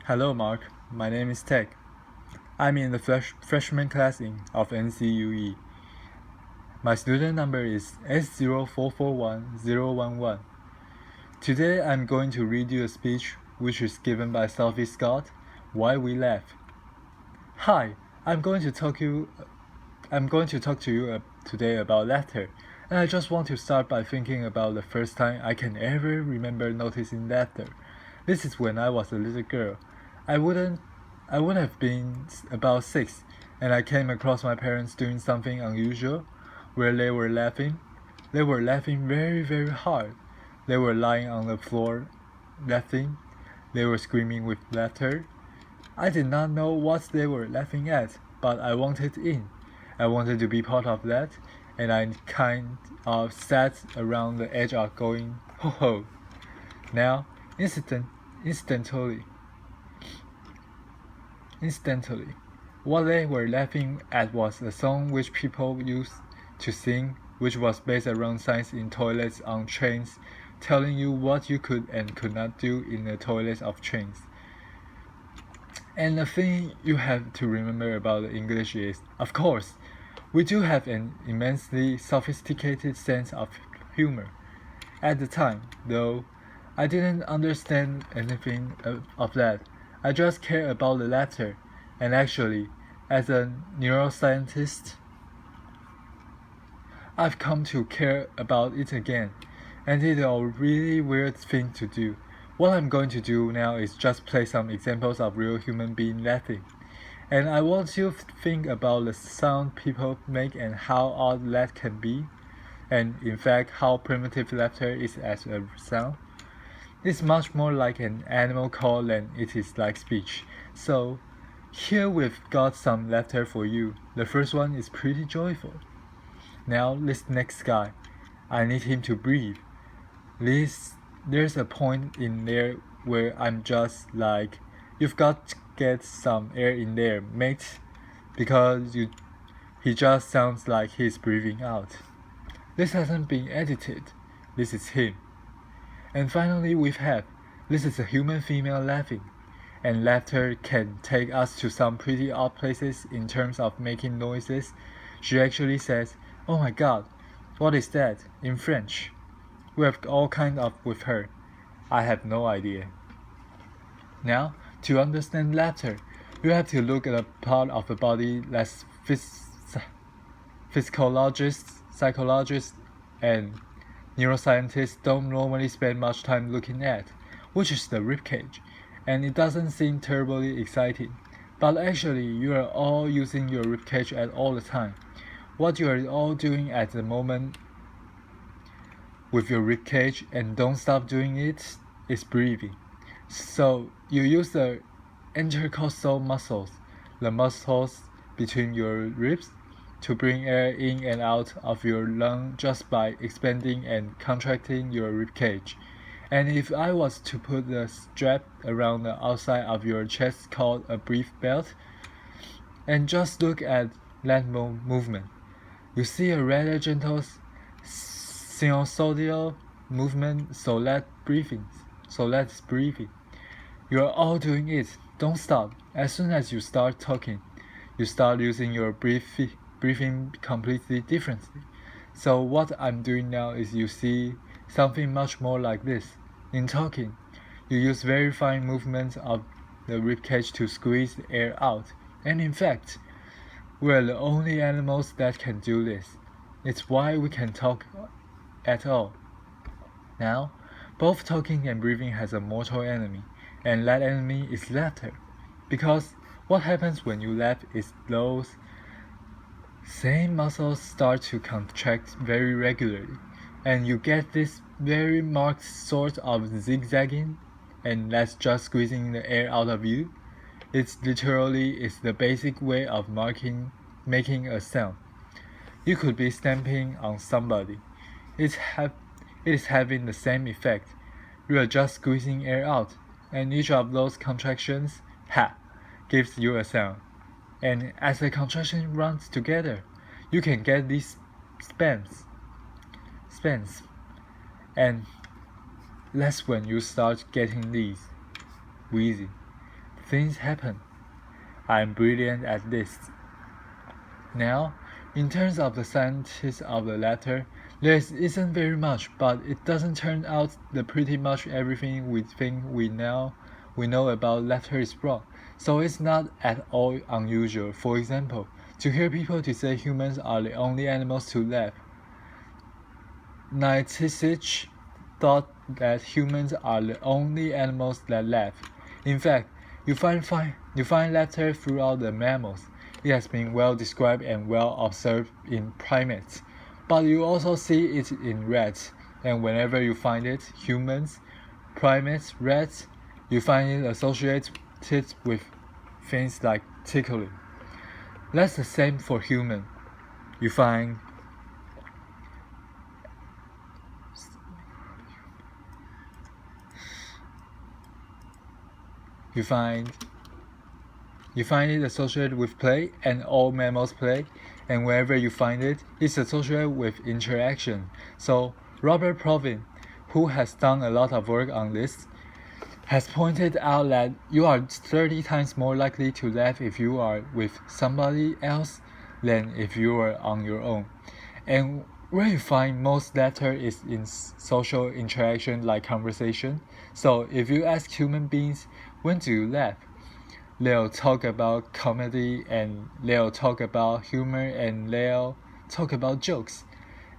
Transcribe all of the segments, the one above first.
Hello, Mark. My name is Tech. I'm in the freshman class of NCUE. My student number is S0441-011. Today I'm going to read you a speech which is given by Sophie Scott, Why We Laugh. Hi, I'm going to talk to you today about laughter, and I just want to start by thinking about the first time I can ever remember noticing laughter. This is when I was a little girl. I would have been about 6, and I came across my parents doing something unusual, where they were laughing. They were laughing very, very hard. They were lying on the floor, laughing. They were screaming with laughter. I did not know what they were laughing at, but I wanted in. I wanted to be part of that, and I kind of sat around the edge of going, ho ho. Now, instantly, what they were laughing at was a song which people used to sing, which was based around signs in toilets on trains, telling you what you could and could not do in the toilets of trains. And the thing you have to remember about the English is, of course, we do have an immensely sophisticated sense of humor. At the time, though, I didn't understand anything of that. I just cared about the laughter, and actually, as a neuroscientist, I've come to care about it again, and it's a really weird thing to do. What I'm going to do now is just play some examples of real human beings laughing, and I want you to think about the sound people make and how odd that can be, and in fact how primitive laughter is as a sound. It's much more like an animal call than it is like speech. So, here we've got some laughter for you. The first one is pretty joyful. Now, this next guy, I need him to breathe. There's a point in there where I'm just like, you've got to get some air in there, mate, because he just sounds like he's breathing out. This hasn't been edited. This is him. And finally, this is a human female laughing, and laughter can take us to some pretty odd places in terms of making noises. She actually says, "Oh my God, what is that?" in French. We have all kind of with her. I have no idea. Now, to understand laughter, you have to look at a part of the body that physiologists, psychologists, and neuroscientists don't normally spend much time looking at, which is the ribcage, and it doesn't seem terribly exciting, but actually you are all using your ribcage at all the time. What you are all doing at the moment with your ribcage and don't stop doing it is breathing. So you use the intercostal muscles, the muscles between your ribs, to bring air in and out of your lung just by expanding and contracting your ribcage. And if I was to put the strap around the outside of your chest called a breath belt, and just look at that movement, you see a rather gentle sinusoidal movement, so that's breathing. You are all doing it. Don't stop. As soon as you start talking, you start using your breathing completely differently. So what I'm doing now is you see something much more like this. In talking, you use very fine movements of the ribcage to squeeze the air out. And in fact, we're the only animals that can do this. It's why we can talk at all. Now, both talking and breathing has a mortal enemy, and that enemy is laughter. Because what happens when you laugh is those same muscles start to contract very regularly, and you get this very marked sort of zigzagging, and that's just squeezing the air out of you. It's the basic way of making a sound. You could be stamping on somebody. It is having the same effect. You are just squeezing air out, and each of those contractions, gives you a sound. And as the contraction runs together, you can get these spans. And that's when you start getting these wheezy, things happen. I'm brilliant at this. Now, in terms of the scientists of the laughter, there isn't very much, but it doesn't turn out that pretty much everything we think we know about laughter is wrong. So it's not at all unusual, for example, to hear people to say humans are the only animals to laugh. Nietzsche thought that humans are the only animals that laugh. In fact, you find laughter throughout the mammals. It has been well described and well observed in primates, but you also see it in rats, and whenever you find it, humans, primates, rats, you find it associated with things like tickling. That's the same for human. You find it associated with play, and all mammals play, and wherever you find it, it's associated with interaction. So Robert Provin, who has done a lot of work on this, has pointed out that you are 30 times more likely to laugh if you are with somebody else than if you are on your own. And where you find most laughter is in social interaction like conversation. So if you ask human beings, when do you laugh? They'll talk about comedy, and they'll talk about humor, and they'll talk about jokes.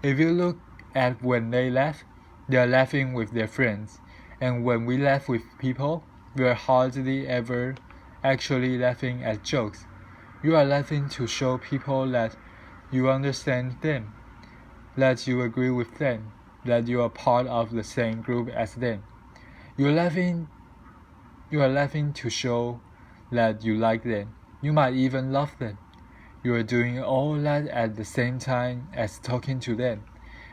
If you look at when they laugh, they're laughing with their friends. And when we laugh with people, we're hardly ever actually laughing at jokes. You are laughing to show people that you understand them, that you agree with them, that you are part of the same group as them. You are laughing to show that you like them. You might even love them. You are doing all that at the same time as talking to them.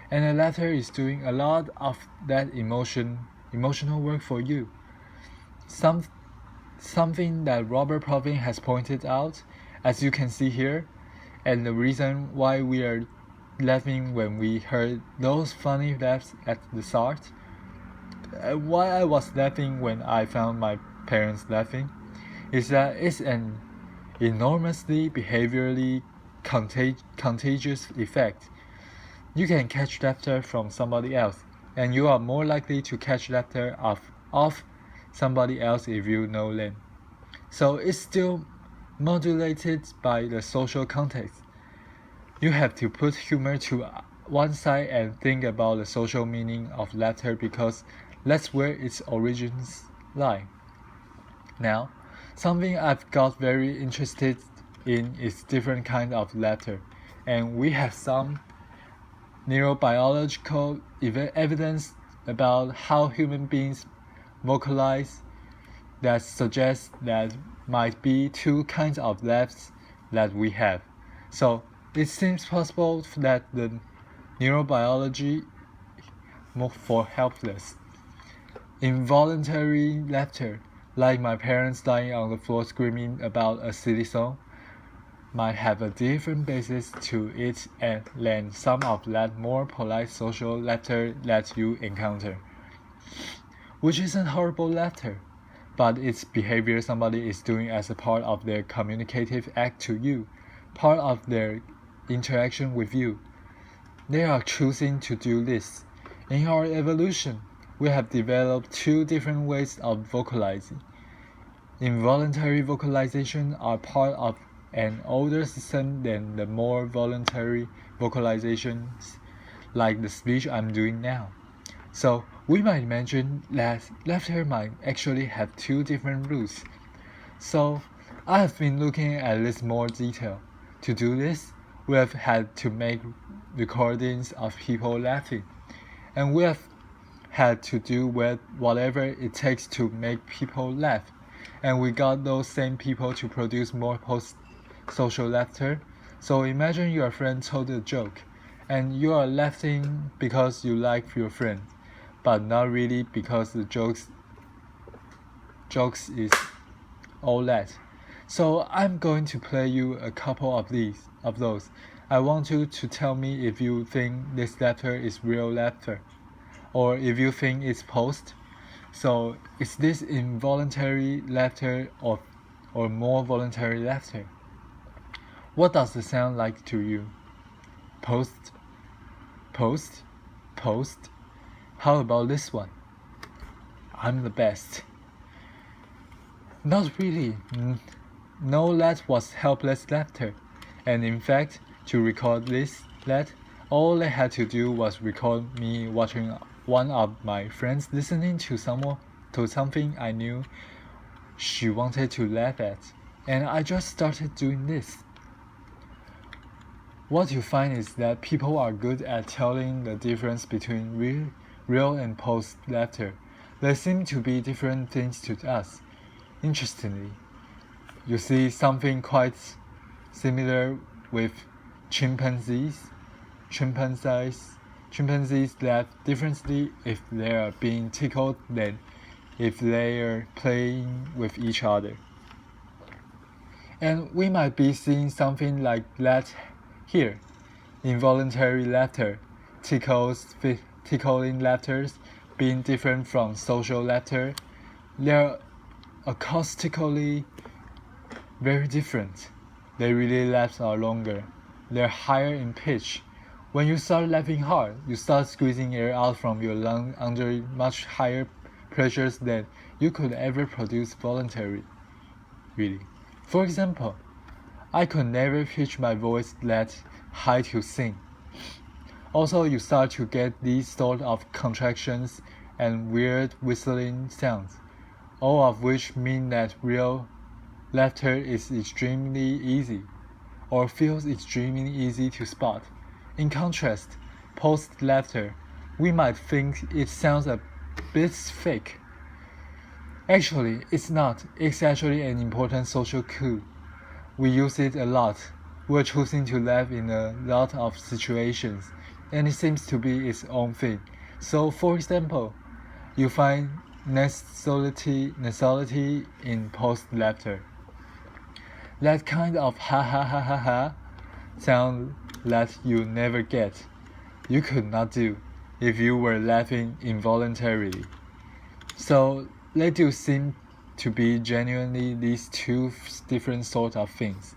And the laughter is doing a lot of that emotional work for you. Something that Robert Provin has pointed out, as you can see here, and the reason why we are laughing when we heard those funny laughs at the start, and why I was laughing when I found my parents laughing, is that it's an enormously behaviorally contagious effect. You can catch laughter from somebody else, and you are more likely to catch laughter of somebody else if you know them. So it's still modulated by the social context. You have to put humor to one side and think about the social meaning of laughter, because that's where its origins lie. Now, something I've got very interested in is different kind of laughter, and we have some neurobiological evidence about how human beings vocalize that suggests that might be two kinds of laughs that we have. So it seems possible that the neurobiology more for helpless. Involuntary laughter, like my parents lying on the floor screaming about a silly song, might have a different basis to it than some of that more polite social laughter that you encounter, which isn't horrible laughter, but it's behavior somebody is doing as a part of their communicative act to you, part of their interaction with you. They are choosing to do this. In our evolution, we have developed two different ways of vocalizing. Involuntary vocalization are part of an older system than the more voluntary vocalizations, like the speech I'm doing now. So we might imagine that laughter might actually have two different roots. So I have been looking at this more detail. To do this, we have had to make recordings of people laughing, and we have had to do whatever it takes to make people laugh, and we got those same people to produce more post-social laughter. So imagine your friend told a joke, and you are laughing because you like your friend, but not really because the jokes is all that. So I'm going to play you a couple of those. I want you to tell me if you think this laughter is real laughter, or if you think it's post. So is this involuntary laughter or more voluntary laughter? What does it sound like to you? Post, post, post. How about this one? I'm the best. Not really. No, that was helpless laughter. And in fact, to record this, all I had to do was record me watching one of my friends listening to something I knew she wanted to laugh at, and I just started doing this. What you find is that people are good at telling the difference between real and posed laughter. They seem to be different things to us. Interestingly, you see something quite similar with chimpanzees. Chimpanzees laugh differently if they are being tickled than if they are playing with each other. And we might be seeing something like that here. Involuntary laughter, tickling laughter being different from social laughter. They're acoustically very different. Their really laughs are longer. They're higher in pitch. When you start laughing hard, you start squeezing air out from your lung under much higher pressures than you could ever produce voluntarily. Really. For example, I could never pitch my voice that high to sing. Also, you start to get these sort of contractions and weird whistling sounds, all of which mean that real laughter is extremely easy, or feels extremely easy to spot. In contrast, post laughter, we might think it sounds a bit fake. Actually, it's not. It's actually an important social cue. We use it a lot. We're choosing to laugh in a lot of situations, and it seems to be its own thing. So, for example, you find nasality in post laughter. That kind of ha ha ha ha ha sound that you never get. You could not do if you were laughing involuntarily. So they do seem to be genuinely these two different sorts of things.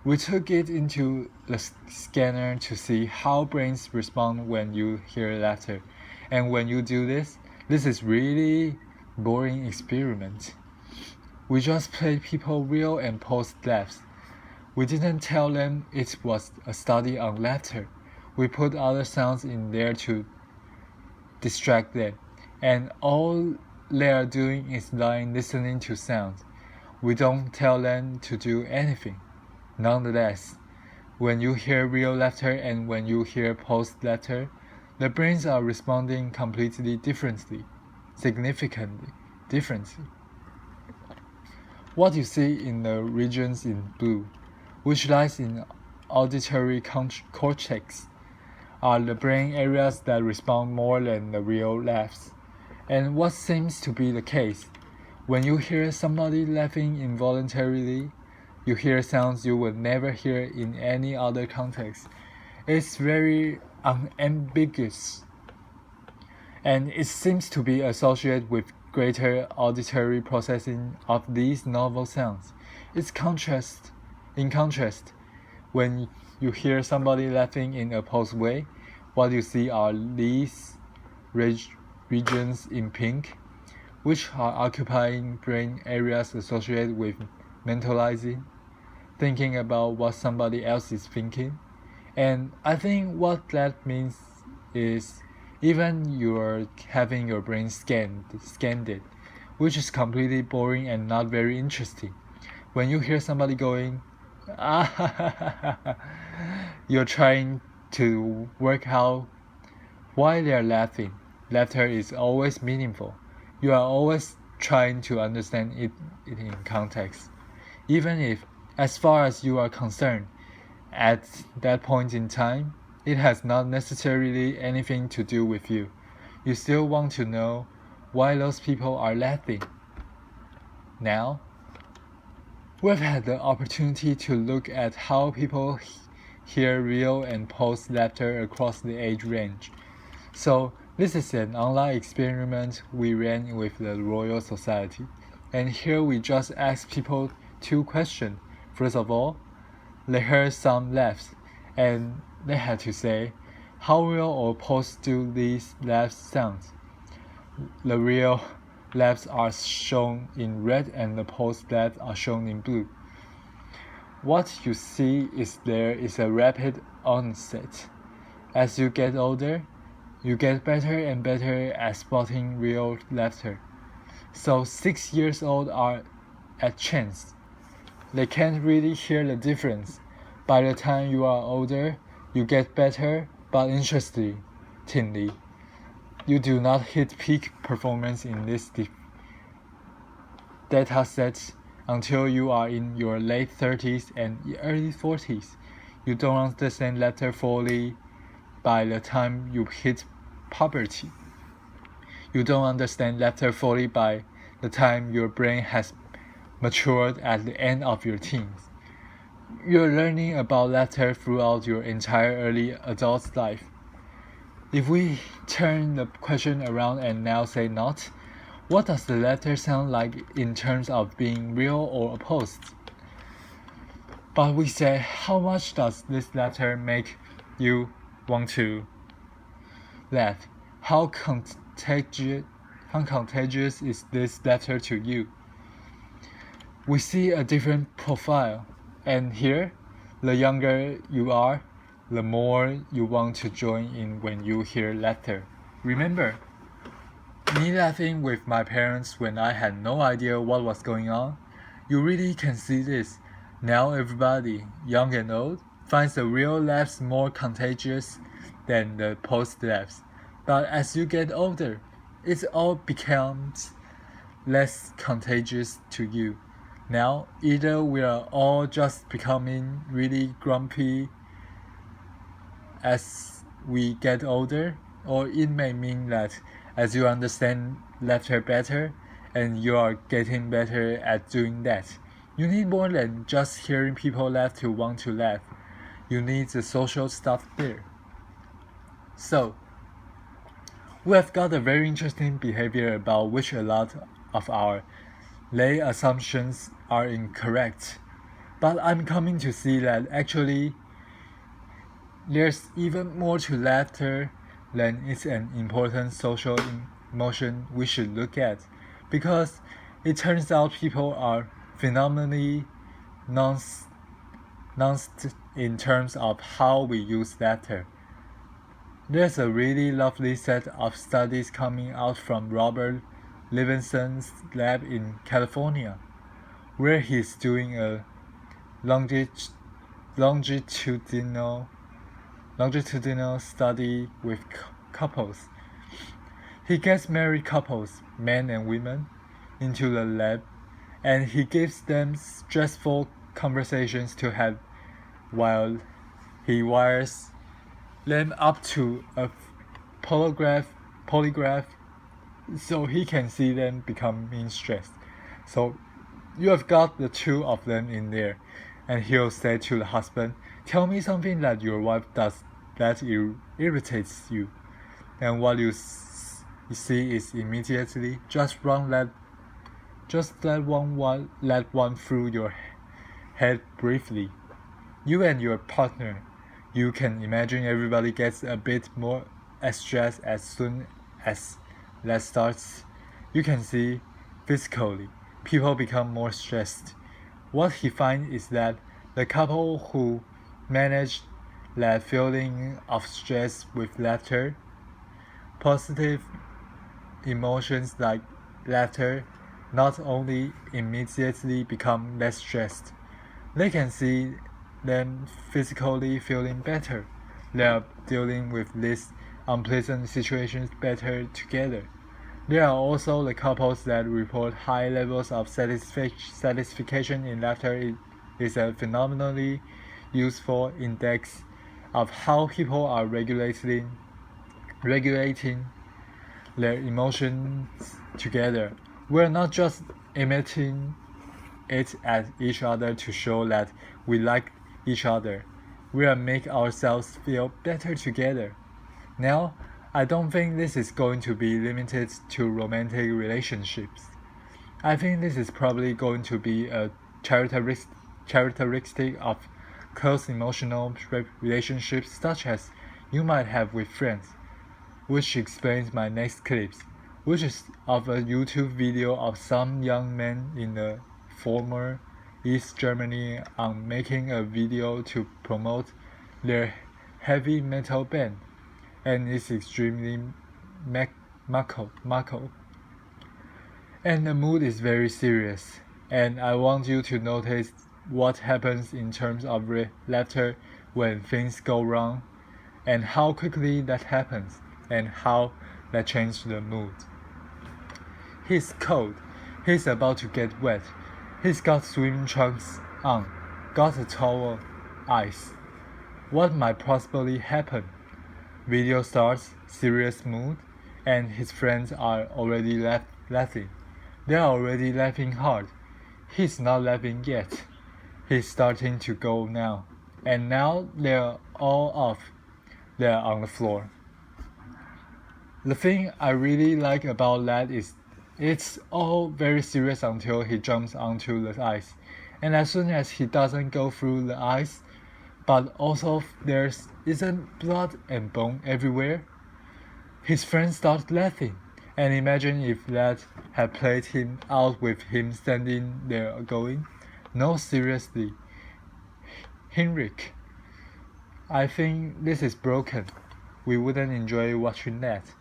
We took it into the scanner to see how brains respond when you hear laughter. And when you do this is really boring experiment. We just played people real and post laughs. We didn't tell them it was a study on laughter. We put other sounds in there to distract them. And all they are doing is lying listening to sounds. We don't tell them to do anything. Nonetheless, when you hear real laughter and when you hear post laughter, the brains are responding completely differently, significantly differently. What you see in the regions in blue, which lies in auditory cortex, are the brain areas that respond more than the real laughs. And what seems to be the case, when you hear somebody laughing involuntarily, you hear sounds you would never hear in any other context. It's very unambiguous, and it seems to be associated with greater auditory processing of these novel sounds. In contrast, when you hear somebody laughing in a posed way, what you see are these regions in pink, which are occupying brain areas associated with mentalizing, thinking about what somebody else is thinking. And I think what that means is even you're having your brain scanned it, which is completely boring and not very interesting. When you hear somebody going, ah, you're trying to work out why they're laughing. Laughter is always meaningful. You are always trying to understand it in context. Even if, as far as you are concerned, at that point in time, it has not necessarily anything to do with you. You still want to know why those people are laughing. Now, we've had the opportunity to look at how people hear real and post laughter across the age range. So This is an online experiment we ran with the Royal Society, and here we just asked people 2 questions. First of all, they heard some laughs, and they had to say, how real or posed do these laughs sound? The real laughs are shown in red and the posed laughs are shown in blue. What you see is there is a rapid onset. As you get older, you get better and better at spotting real laughter. So 6 years old are at chance. They can't really hear the difference. By the time you are older, you get better, but interestingly, you do not hit peak performance in this data set until you are in your late 30s and early 40s. You don't understand laughter fully by the time you hit puberty. You don't understand laughter fully by the time your brain has matured at the end of your teens. You're learning about laughter throughout your entire early adult life. If we turn the question around and now say not, what does the laughter sound like in terms of being real or opposed? But we say, how much does this laughter make you want to laugh? How contagious is this laughter to you? We see a different profile, and here, the younger you are, the more you want to join in when you hear laughter. Remember, me laughing with my parents when I had no idea what was going on? You really can see this. Now everybody, young and old, finds the real laughs more contagious than the post laughs. But as you get older, it all becomes less contagious to you. Now, either we are all just becoming really grumpy as we get older, or it may mean that as you understand laughter better and you are getting better at doing that, you need more than just hearing people laugh to want to laugh. You need the social stuff there. So, we have got a very interesting behavior about which a lot of our lay assumptions are incorrect. But I'm coming to see that actually there's even more to laughter than it's an important social emotion we should look at, because it turns out people are phenomenally nuanced in terms of how we use laughter. There's a really lovely set of studies coming out from Robert Levinson's lab in California, where he's doing a longitudinal study with couples. He gets married couples, men and women, into the lab, and he gives them stressful conversations to have while he wires them up to a polygraph so he can see them becoming stressed. So you have got the 2 of them in there, and he'll say to the husband, tell me something that your wife does that irritates you. And what you see is immediately just let one through your head briefly. You and your partner, you can imagine everybody gets a bit more stressed as soon as that starts. You can see physically, people become more stressed. What he finds is that the couple who manage that feeling of stress with laughter, positive emotions like laughter, not only immediately become less stressed, they can see them physically feeling better. They are dealing with these unpleasant situations better together. There are also the couples that report high levels of satisfaction in laughter. It is a phenomenally useful index of how people are regulating their emotions together. We're not just emitting it at each other to show that we like each other. We are make ourselves feel better together. Now, I don't think this is going to be limited to romantic relationships. I think this is probably going to be a characteristic of close emotional relationships such as you might have with friends, which explains my next clips, which is of a YouTube video of some young men in the former East Germany on making a video to promote their heavy metal band, and it's extremely macro. And the mood is very serious, and I want you to notice what happens in terms of laughter when things go wrong, and how quickly that happens, and how that changes the mood. He's cold, he's about to get wet, he's got swimming trunks on, got a towel, ice. What might possibly happen? Video starts, serious mood, and his friends are already laughing. They're already laughing hard. He's not laughing yet. He's starting to go now. And now they're all off. They're on the floor. The thing I really like about that is it's all very serious until he jumps onto the ice. And as soon as he doesn't go through the ice, but also there isn't blood and bone everywhere, his friends start laughing. And imagine if that had played him out with him standing there going, no, seriously, Henrik, I think this is broken. We wouldn't enjoy watching that.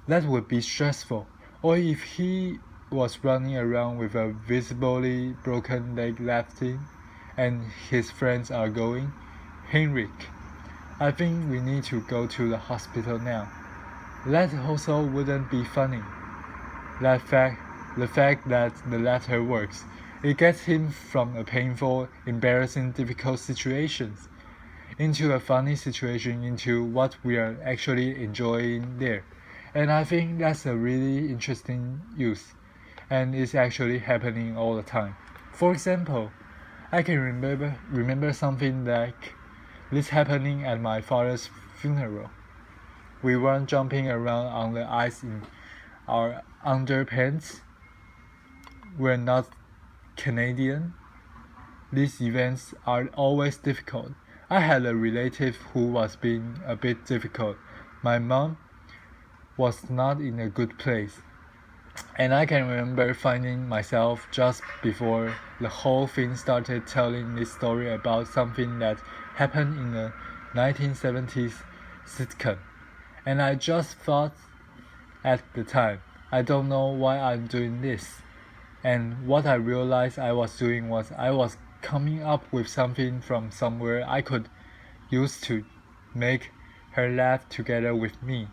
That would be stressful. Or if he was running around with a visibly broken leg laughing, and his friends are going, Henrik, I think we need to go to the hospital now. That also wouldn't be funny. The fact that the laughter works, it gets him from a painful, embarrassing, difficult situations into a funny situation, into what we are actually enjoying there. And I think that's a really interesting use, and it's actually happening all the time. For example, I can remember something like this happening at my father's funeral. We weren't jumping around on the ice in our underpants. We're not Canadian. These events are always difficult. I had a relative who was being a bit difficult. My mom was not in a good place. And I can remember finding myself just before the whole thing started telling this story about something that happened in a 1970s sitcom. And I just thought at the time, I don't know why I'm doing this. And what I realized I was doing was I was coming up with something from somewhere I could use to make her laugh together with me.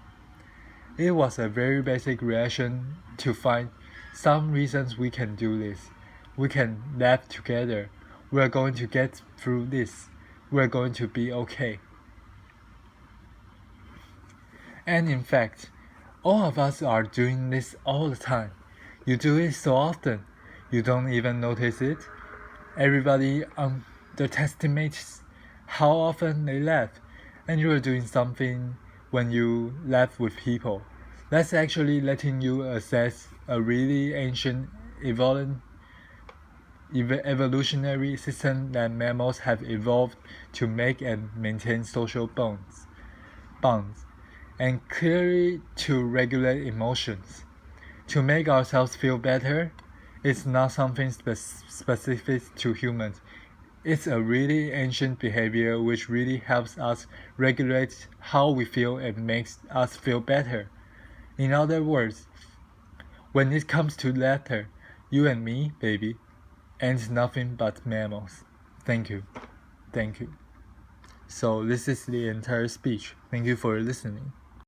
It was a very basic reaction to find some reasons we can do this. We can laugh together. We're going to get through this. We're going to be okay. And in fact, all of us are doing this all the time. You do it so often, you don't even notice it. Everybody underestimates how often they laugh, and you are doing something when you laugh with people. That's actually letting you assess a really ancient evolutionary system that mammals have evolved to make and maintain social bonds, and clearly to regulate emotions. To make ourselves feel better, it's not something specific to humans. It's a really ancient behavior which really helps us regulate how we feel and makes us feel better. In other words, when it comes to laughter, you and me, baby, ain't nothing but mammals. Thank you. Thank you. So this is the entire speech. Thank you for listening.